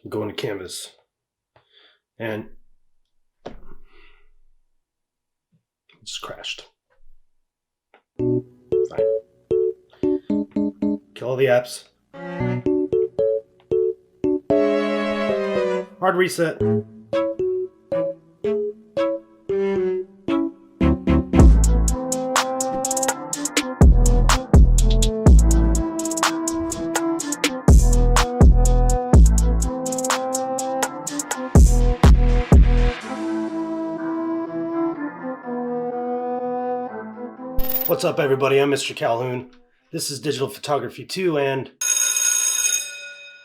I'm going to Canvas. And it just crashed. Fine. Kill all the apps. Hard reset. What's up, everybody? I'm Mr. Calhoun. This is Digital Photography 2 and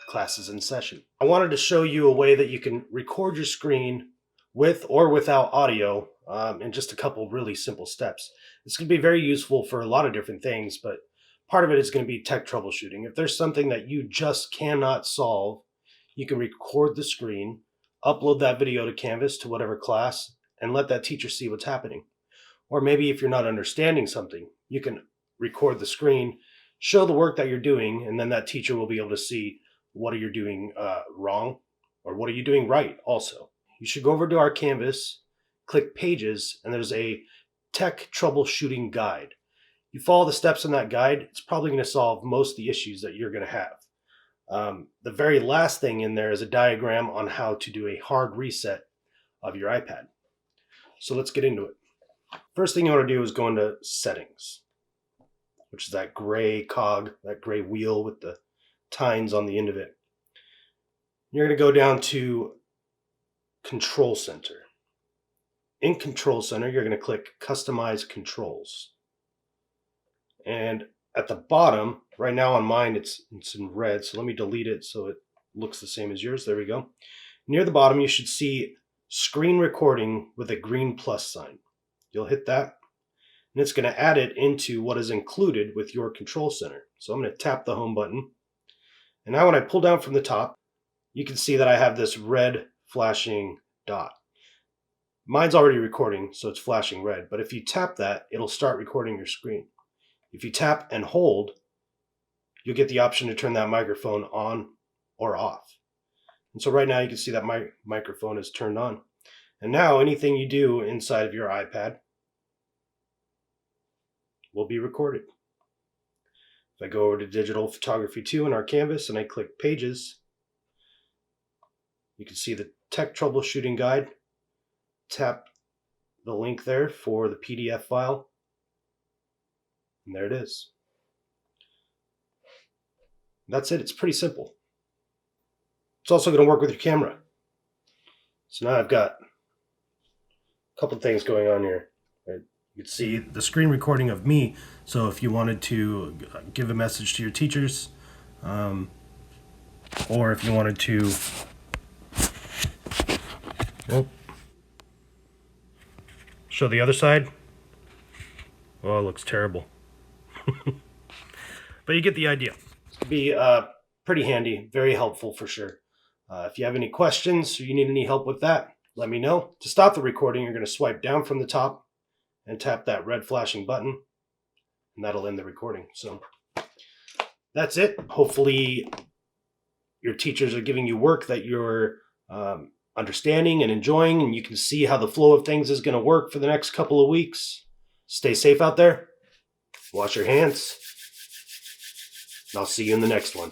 classes in session. I wanted to show you a way that you can record your screen with or without audio in just a couple really simple steps. It's going to be very useful for a lot of different things, but part of it is going to be tech troubleshooting. If there's something that you just cannot solve, you can record the screen, upload that video to Canvas to whatever class, and let that teacher see what's happening. Or maybe if you're not understanding something, you can record the screen, show the work that you're doing, and then that teacher will be able to see what are you doing wrong or what are you doing right also. You should go over to our Canvas, click Pages, and there's a tech troubleshooting guide. You follow the steps in that guide, it's probably going to solve most of the issues that you're going to have. The very last thing in there is a diagram on how to do a hard reset of your iPad. So let's get into it. First thing you want to do is go into Settings, which is that gray cog, that gray wheel with the tines on the end of it. You're going to go down to Control Center. In Control Center, you're going to click Customize Controls. And at the bottom, right now on mine, it's in red, so let me delete it so it looks the same as yours. There we go. Near the bottom, you should see Screen Recording with a green plus sign. You'll hit that, and it's going to add it into what is included with your Control Center. So I'm going to tap the home button. And now when I pull down from the top, you can see that I have this red flashing dot. Mine's already recording, so it's flashing red. But if you tap that, it'll start recording your screen. If you tap and hold, you'll get the option to turn that microphone on or off. And so right now you can see that my microphone is turned on. And now anything you do inside of your iPad will be recorded. If I go over to Digital Photography 2 in our Canvas and I click Pages, you can see the tech troubleshooting guide. Tap the link there for the PDF file. And there it is. That's it. It's pretty simple. It's also going to work with your camera. So now I've got a couple things going on here. You can see the screen recording of me. So if you wanted to give a message to your teachers, or if you wanted to, show the other side. Oh, it looks terrible. But you get the idea. It's going to be pretty handy, very helpful for sure. If you have any questions or you need any help with that, let me know. To stop the recording, you're going to swipe down from the top and tap that red flashing button, and that'll end the recording. So that's it. Hopefully your teachers are giving you work that you're understanding and enjoying, and you can see how the flow of things is going to work for the next couple of weeks. Stay safe out there. Wash your hands. And I'll see you in the next one.